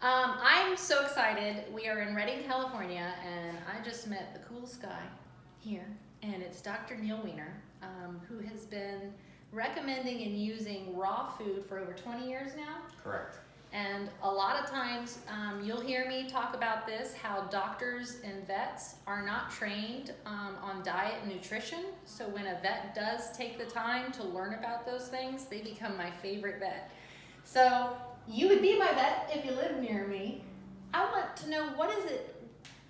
I'm so excited. We are in Redding, California, and I just met the coolest guy here, and it's Dr. Neil Weiner, who has been recommending and using raw food for over 20 years now. Correct. And a lot of times you'll hear me talk about this, how doctors and vets are not trained on diet and nutrition. So when a vet does take the time to learn about those things, they become my favorite vet. So you would be my vet if you lived near me. I want to know, what is it?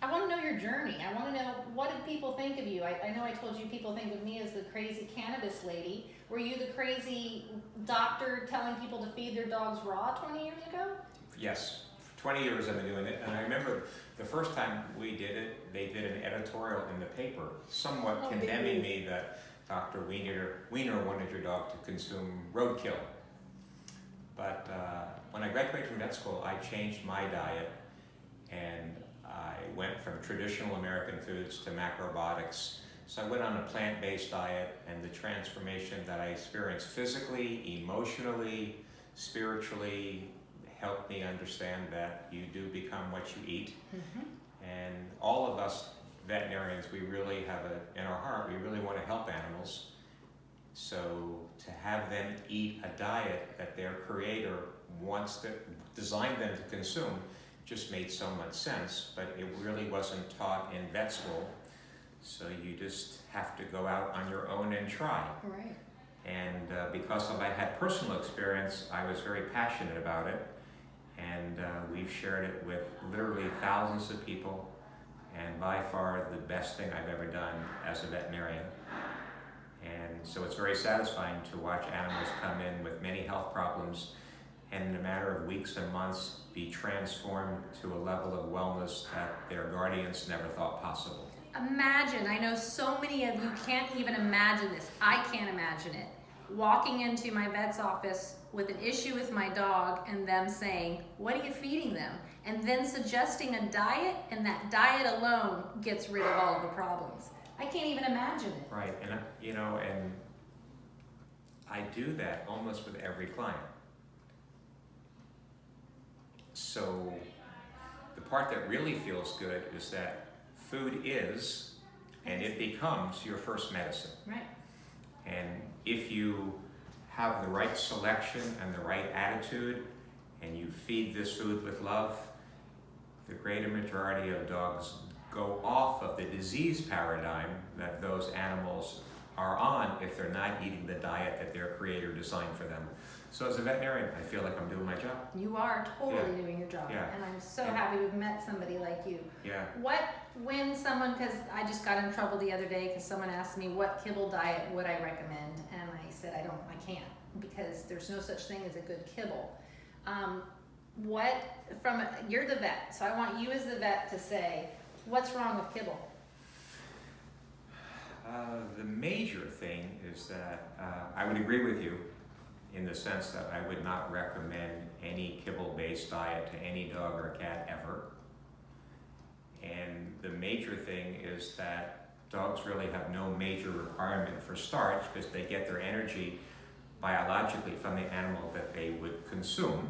I want to know your journey. I want to know, what did people think of you? I know I told you people think of me as the crazy cannabis lady. Were you the crazy doctor telling people to feed their dogs raw 20 years ago? Yes, for 20 years I've been doing it, and I remember the first time we did it, they did an editorial in the paper, somewhat condemning me that Dr. Weiner wanted your dog to consume roadkill. But when I graduated from vet school, I changed my diet, and I went from traditional American foods to macrobiotics. So I went on a plant-based diet, and the transformation that I experienced physically, emotionally, spiritually helped me understand that you do become what you eat. Mm-hmm. And all of us veterinarians, we really have in our heart, we really want to help animals. So to have them eat a diet that their creator wants to design them to consume just made so much sense, but it really wasn't taught in vet school. So you just have to go out on your own and try. Right. And because I had personal experience, I was very passionate about it. And we've shared it with literally thousands of people. And by far the best thing I've ever done as a veterinarian. And so it's very satisfying to watch animals come in with many health problems and in a matter of weeks and months be transformed to a level of wellness that their guardians never thought possible. Imagine, I know so many of you can't even imagine this. I can't imagine it. Walking into my vet's office with an issue with my dog and them saying, "What are you feeding them?" And then suggesting a diet, and that diet alone gets rid of all of the problems. I can't even imagine it. Right, and and I do that almost with every client. So the part that really feels good is that food is, and it becomes, your first medicine. Right. And if you have the right selection and the right attitude, and you feed this food with love, the greater majority of dogs go off of the disease paradigm that those animals are on if they're not eating the diet that their creator designed for them. So as a veterinarian, I feel like I'm doing my job. You are totally doing your job. Yeah. And I'm so happy to have met somebody like you. Yeah. When someone, because I just got in trouble the other day because someone asked me what kibble diet would I recommend, and I said I can't, because there's no such thing as a good kibble. You're the vet, so I want you as the vet to say, what's wrong with kibble? The major thing is that I would agree with you in the sense that I would not recommend any kibble-based diet to any dog or cat ever. And the major thing is that dogs really have no major requirement for starch because they get their energy biologically from the animal that they would consume.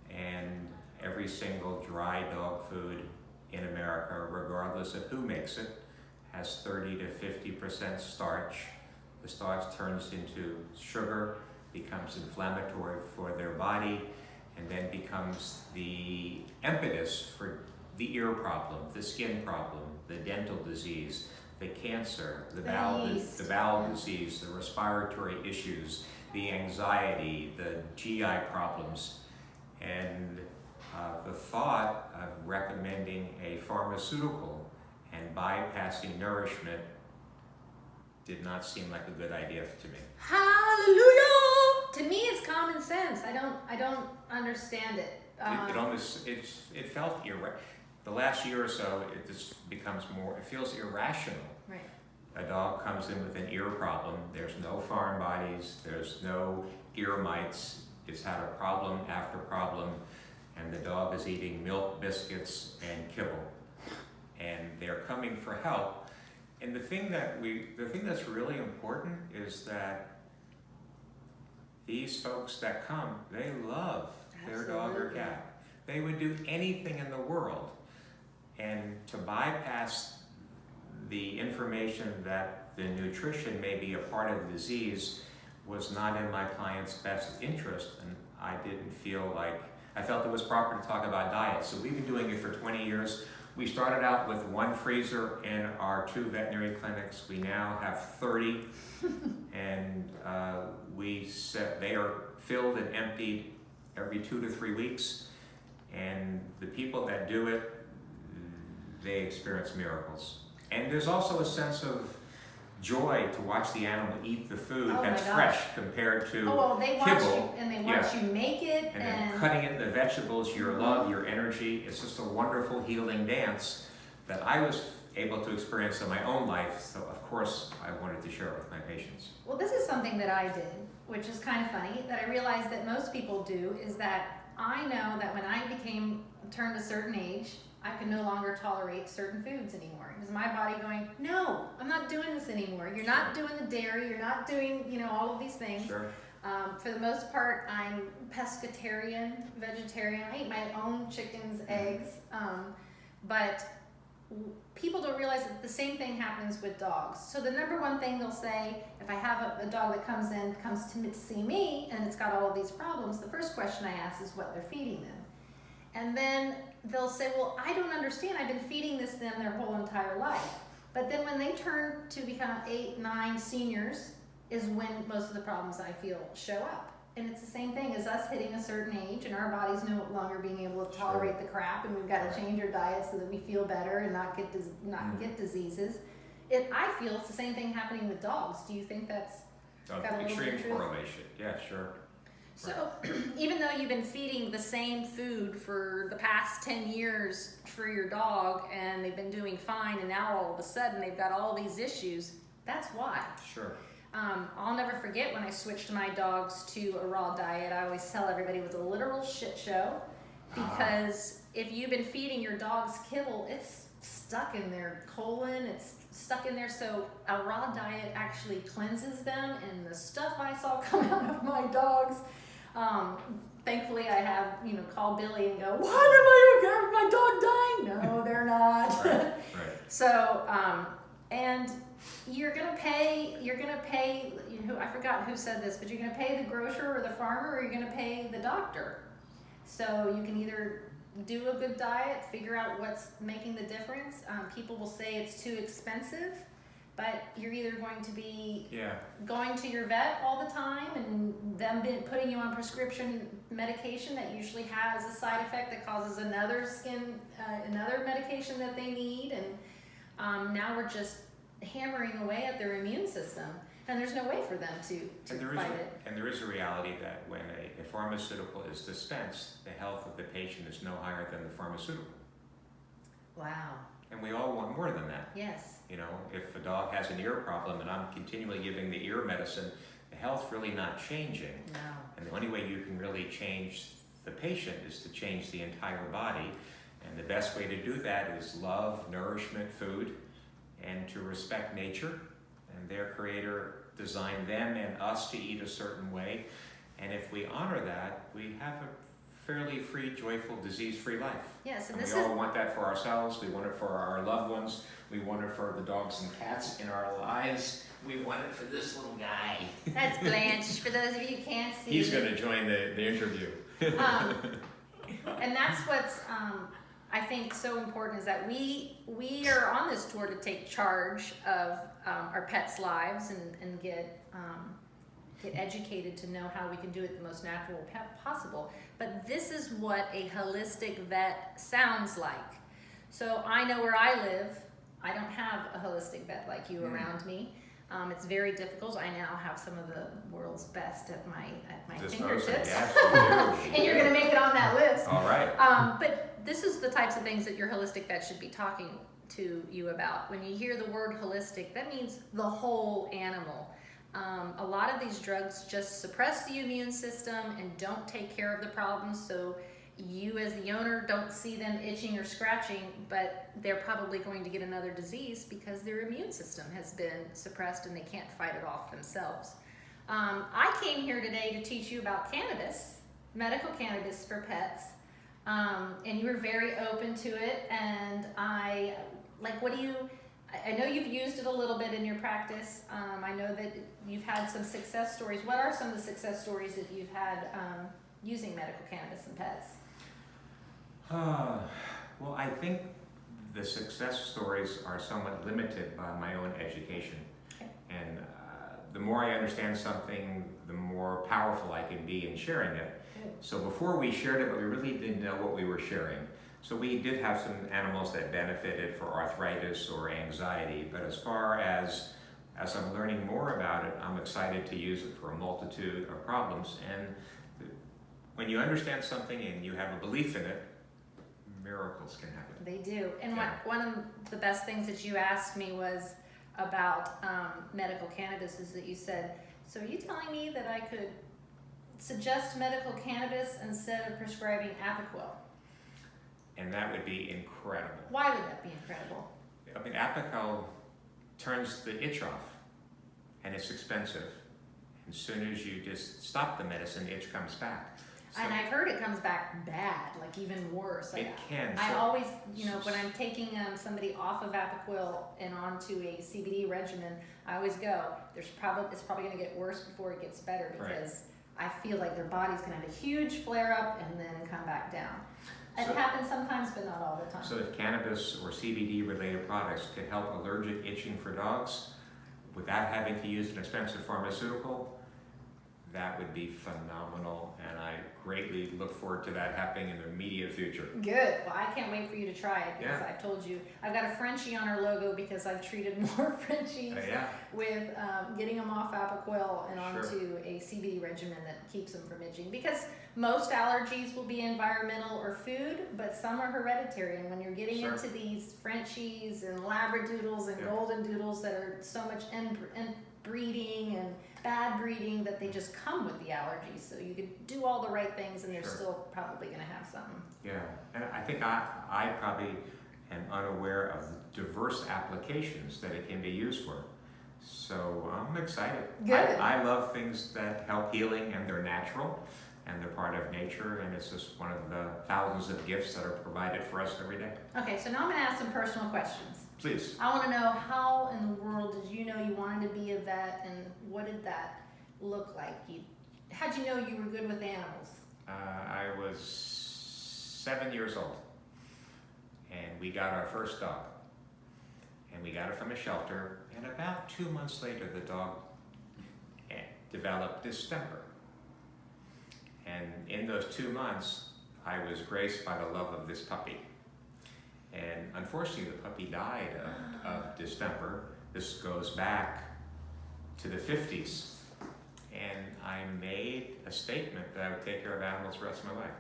And every single dry dog food in America, regardless of who makes it, has 30 to 50% starch. The starch turns into sugar, becomes inflammatory for their body, and then becomes the impetus for the ear problem, the skin problem, the dental disease, the cancer, the bowel disease, the respiratory issues, the anxiety, the GI problems. And the thought of recommending a pharmaceutical and bypassing nourishment did not seem like a good idea to me. Hallelujah! To me, it's common sense. I don't understand it. It felt irrational. The last year or so, it just becomes more. It feels irrational. Right. A dog comes in with an ear problem. There's no foreign bodies. There's no ear mites. It's had a problem after problem, and the dog is eating milk, biscuits, and kibble, and they're coming for help. And the thing that's really important is that these folks that come, they love their dog or cat. They would do anything in the world. And to bypass the information that the nutrition may be a part of the disease was not in my client's best interest, and I didn't feel like, I felt it was proper to talk about diet. So we've been doing it for 20 years. We started out with one freezer in our 2 veterinary clinics. We now have 30, and they are filled and emptied every 2 to 3 weeks. And the people that do it, they experience miracles. And there's also a sense of joy to watch the animal eat the food that's fresh compared to they watch kibble. You, and they watch you make it, and then cutting it in the vegetables, your love, your energy. It's just a wonderful healing dance that I was able to experience in my own life. So of course I wanted to share it with my patients. Well, this is something that I did, which is kind of funny, that I realized that most people do, is that I know that when I turned a certain age, I could no longer tolerate certain foods anymore. It was my body going, no, I'm not doing this anymore. You're not doing the dairy, you're not doing, all of these things. Sure. For the most part, I'm pescatarian, vegetarian. I eat my own chickens, eggs, but people don't realize that the same thing happens with dogs. So the number one thing they'll say, if I have a dog that comes to see me, and it's got all of these problems, the first question I ask is what they're feeding them. And then they'll say, well, I don't understand. I've been feeding them their whole entire life. But then when they turn to become 8, 9 seniors is when most of the problems I feel show up. And it's the same thing as us hitting a certain age and our body's no longer being able to tolerate the crap, and we've got to change our diet so that we feel better and not get diseases. I feel it's the same thing happening with dogs. Do you think that's got a little bit of extreme truth? correlation? Yeah, sure. So even though you've been feeding the same food for the past 10 years for your dog and they've been doing fine, and now all of a sudden they've got all these issues, that's why. Sure. I'll never forget when I switched my dogs to a raw diet. I always tell everybody it was a literal shit show, because if you've been feeding your dogs kibble, it's stuck in their colon, it's stuck in there. So a raw diet actually cleanses them, and the stuff I saw come out of my dogs, thankfully I have, call Billy and go, what, am my dog dying? No, they're not. Right. So, and you're gonna pay, I forgot who said this, but you're gonna pay the grocer or the farmer, or you're gonna pay the doctor. So you can either do a good diet, figure out what's making the difference. People will say it's too expensive, but you're either going to be going to your vet all the time and them putting you on prescription medication that usually has a side effect that causes another medication that they need, and now we're just hammering away at their immune system, and there's no way for them to fight it. And there is a reality that when a pharmaceutical is dispensed, the health of the patient is no higher than the pharmaceutical. Wow. And we all want more than that. Yes. If a dog has an ear problem and I'm continually giving the ear medicine, the health's really not changing. No. And the only way you can really change the patient is to change the entire body. And the best way to do that is love, nourishment, food, and to respect nature. And their creator designed them and us to eat a certain way. And if we honor that, we have a fairly free, joyful, disease-free life. Yes, and we all want that for ourselves. We want it for our loved ones. We want it for the dogs and cats in our lives. We want it for this little guy. That's Blanche, for those of you who can't see. He's going to join the interview. And that's what's, I think, so important, is that we are on this tour to take charge of our pets' lives and get educated to know how we can do it the most natural possible. But this is what a holistic vet sounds like. So I know where I live, I don't have a holistic vet like you around me. It's very difficult. I now have some of the world's best at my fingertips. Yes, and you're going to make it on that list. All right. But this is the types of things that your holistic vet should be talking to you about. When you hear the word holistic, that means the whole animal. A lot of these drugs just suppress the immune system and don't take care of the problems, so you as the owner don't see them itching or scratching, but they're probably going to get another disease because their immune system has been suppressed and they can't fight it off themselves. I came here today to teach you about cannabis, medical cannabis for pets. And you were very open to it, and I know you've used it a little bit in your practice. I know that you've had some success stories. What are some of the success stories that you've had using medical cannabis in pets? Well, I think the success stories are somewhat limited by my own education. Okay. And the more I understand something, the more powerful I can be in sharing it. Good. So before we shared it, but we really didn't know what we were sharing. So we did have some animals that benefited for arthritis or anxiety, but as far as I'm learning more about it, I'm excited to use it for a multitude of problems. And when you understand something and you have a belief in it, miracles can happen. They do. And Yeah. one of the best things that you asked me was about medical cannabis is that you said, so are you telling me that I could suggest medical cannabis instead of prescribing Apoquel? And that would be incredible. Why would that be incredible? I mean, Apoquel turns the itch off, and it's expensive. As soon as you just stop the medicine, the itch comes back. So And I've heard it comes back bad, like even worse. it can. I So always, when I'm taking somebody off of Apoquel and onto a CBD regimen, I always go, it's probably going to get worse before it gets better, because I feel like their body's going to have a huge flare up and then come back down. It happens sometimes, but not all the time. So if cannabis or CBD related products could help allergic itching for dogs without having to use an expensive pharmaceutical, that would be phenomenal, and I greatly look forward to that happening in the immediate future. Good. Well, I can't wait for you to try it, because Yeah. I've told you, I've got a Frenchie on our logo because I've treated more Frenchies Yeah. with getting them off Apoquel and Sure. onto a CBD regimen that keeps them from itching. Because most allergies will be environmental or food, but some are hereditary. And when you're getting Sure. into these Frenchies and Labradoodles and Yeah. Golden Doodles that are so much inbreeding and bad breeding that they just come with the allergies. So you could do all the right things and they're Sure. still probably going to have something. Yeah, and I think I probably am unaware of the diverse applications that it can be used for. So I'm excited. Good. I love things that help healing, and they're natural and they're part of nature, and it's just one of the thousands of gifts that are provided for us every day. Okay, so now I'm going to ask some personal questions. Please. I want to know, how in the world did you know you wanted to be a vet, and what did that look like? How'd you know you were good with animals? I was 7 years old, and we got our first dog, and we got it from a shelter, and about 2 months later the dog developed distemper. And in those 2 months, I was graced by the love of this puppy. And unfortunately, the puppy died of distemper. This goes back to the 50s. And I made a statement that I would take care of animals the rest of my life.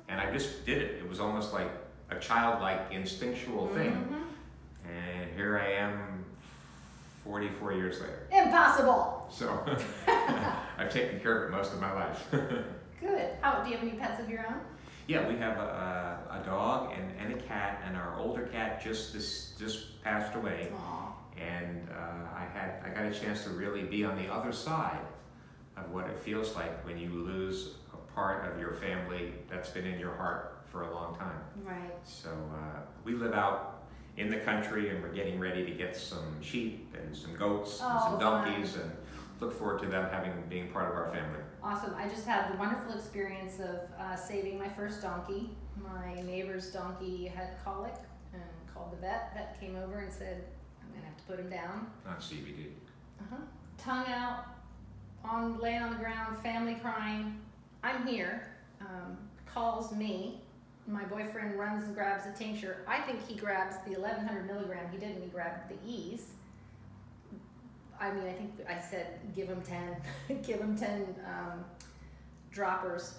And I just did it. It was almost like a childlike, instinctual thing. Mm-hmm. And here I am 44 years later. Impossible! So I've taken care of it most of my life. Good. Do you have any pets of your own? Yeah, we have a dog and a cat, and our older cat just passed away. Aww. And I got a chance to really be on the other side of what it feels like when you lose a part of your family that's been in your heart for a long time. Right. So we live out in the country, and we're getting ready to get some sheep and some goats and some donkeys, and look forward to them being part of our family. Awesome. I just had the wonderful experience of saving my first donkey. My neighbor's donkey had colic and called the vet. Vet came over and said, I'm going to have to put him down. Not CBD. Tongue out, laying on the ground, family crying. I'm here. Calls me. My boyfriend runs and grabs the tincture. I think he grabs the 1100 milligram. He didn't. He grabbed the E's. I mean, I think I said, give him 10, give him 10 droppers,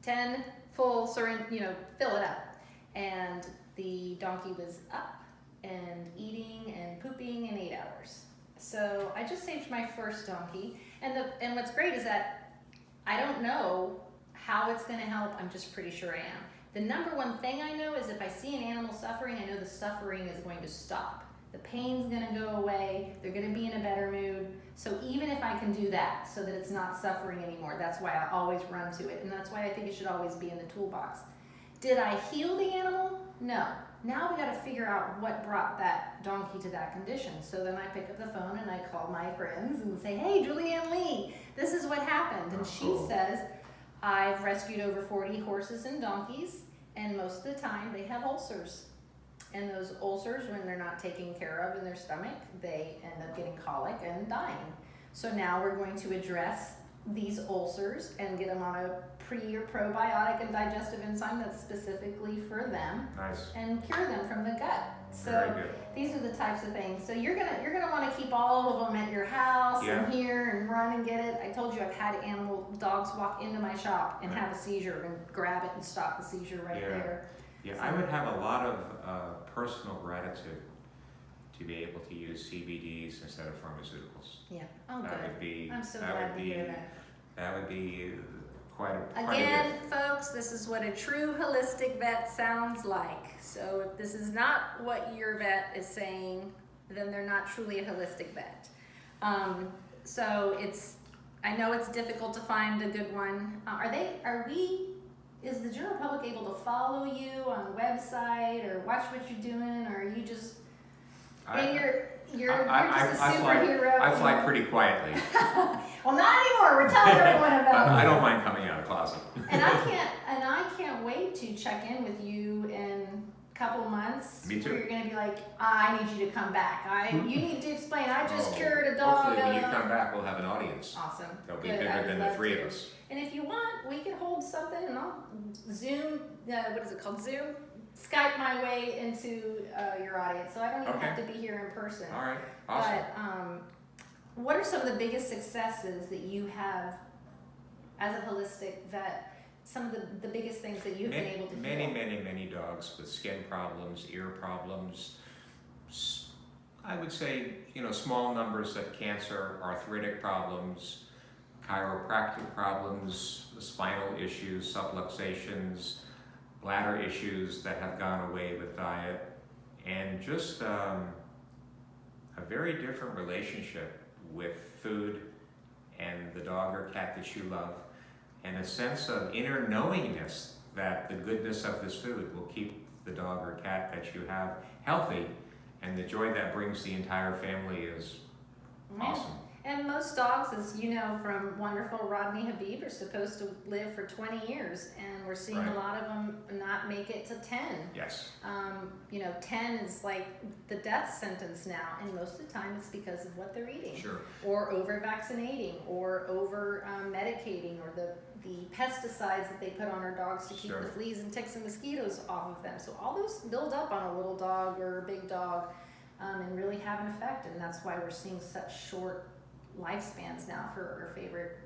10 full syringe, fill it up. And the donkey was up and eating and pooping in 8 hours. So I just saved my first donkey. And what's great is that I don't know how it's gonna help. I'm just pretty sure I am. The number one thing I know is if I see an animal suffering, I know the suffering is going to stop. The pain's gonna go away, they're gonna be in a better mood. So even if I can do that so that it's not suffering anymore, that's why I always run to it. And that's why I think it should always be in the toolbox. Did I heal the animal? No. Now we got to figure out what brought that donkey to that condition. So then I pick up the phone and I call my friends and say, hey, Julianne Lee, this is what happened. And she says, I've rescued over 40 horses and donkeys, and most of the time they have ulcers. And those ulcers, when they're not taken care of in their stomach, they end up getting colic and dying. So now we're going to address these ulcers and get them on a pre or probiotic and digestive enzyme that's specifically for them. Nice. And cure them from the gut. So Very good. these are the types of things. So you're gonna want to keep all of them at your house and here and run and get it. I told you I've had dogs walk into my shop and have a seizure and grab it and stop the seizure right there. Yeah, So, I would have a lot of personal gratitude to be able to use CBDs instead of pharmaceuticals. Yeah. Oh, That good. would be. I'm so glad to hear that. That would be quite a Again, folks, this is what a true holistic vet sounds like. So if this is not what your vet is saying, then they're not truly a holistic vet. So I know it's difficult to find a good one. Is the general public able to follow you on the website or watch what you're doing, or are you just, you're just a superhero? I fly pretty quietly. Well, not anymore. We're telling everyone about it. I don't mind coming out of the closet. And I can't wait to check in with you in a couple months. Me too. Where you're gonna be like, I need you to come back. You need to explain. I just cured a dog. Hopefully, when you come back, we'll have an audience. Awesome. They'll be Good. bigger than the three of us. And if you want, we can hold something and I'll Zoom. What is it called? Zoom. Skype my way into your audience, so I don't even have to be here in person. All right. Awesome. But what are some of the biggest successes that you have as a holistic vet? Some of the biggest things that you've been able to heal? Many dogs with skin problems, ear problems. I would say, small numbers of cancer, arthritic problems, chiropractic problems, spinal issues, subluxations, bladder issues that have gone away with diet, and just a very different relationship with food and the dog or cat that you love, and a sense of inner knowingness that the goodness of this food will keep the dog or cat that you have healthy, and the joy that brings the entire family is awesome. And most dogs, as you know from wonderful Rodney Habib, are supposed to live for 20 years, and we're seeing a lot of them not make it to 10. Yes. 10 is like the death sentence now, and most of the time it's because of what they're eating. Sure. Or over-vaccinating, or over-medicating, or the pesticides that they put on our dogs to keep the fleas and ticks and mosquitoes off of them. So all those build up on a little dog or a big dog and really have an effect, and that's why we're seeing such short lifespans now for our favorite.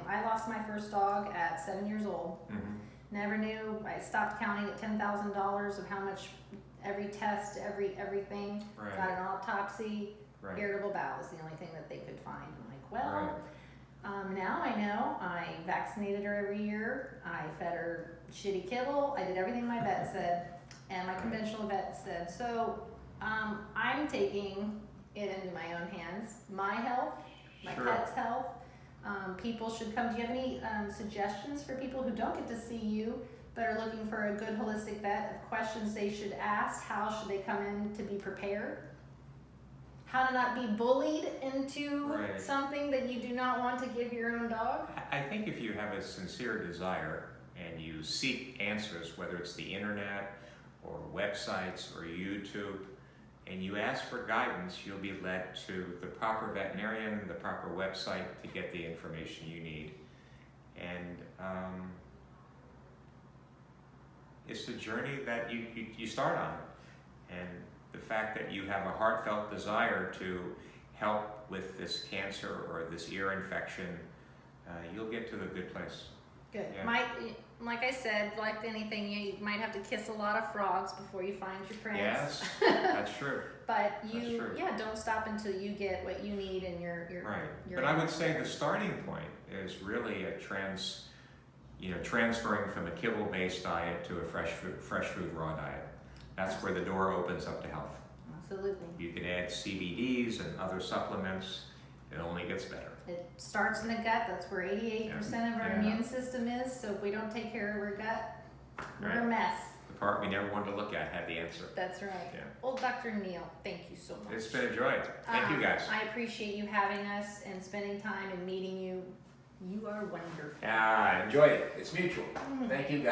I lost my first dog at 7 years old. Never knew. I stopped counting at $10,000 of how much every test, everything. Got an autopsy. Irritable bowel is the only thing that they could find. I'm like, well, now I know. I vaccinated her every year. I fed her shitty kibble. I did everything my vet said, and my conventional vet said. So I'm taking it into my own hands. My health, my pet's health. People should come. Do you have any suggestions for people who don't get to see you but are looking for a good holistic vet, of questions they should ask? How should they come in to be prepared? How to not be bullied into something that you do not want to give your own dog? I think if you have a sincere desire and you seek answers, whether it's the internet or websites or YouTube, and you ask for guidance, you'll be led to the proper veterinarian, the proper website to get the information you need. And it's the journey that you start on. And the fact that you have a heartfelt desire to help with this cancer or this ear infection, you'll get to the good place. Good. Yeah. Like I said, like anything, you might have to kiss a lot of frogs before you find your prince. Yes, that's true. But don't stop until you get what you need in your But I would say the starting point is really a transferring from a kibble-based diet to a fresh food raw diet. That's where the door opens up to health. Absolutely. You can add CBDs and other supplements. It only gets better. It starts in the gut. That's where 88% of our immune system is. So if we don't take care of our gut, We're a mess. The part we never wanted to look at had the answer. That's right. Yeah. Well, Dr. Neal, thank you so much. It's been a joy. Thank you guys. I appreciate you having us and spending time and meeting you. You are wonderful. Yeah, I enjoyed it. It's mutual. Thank you guys.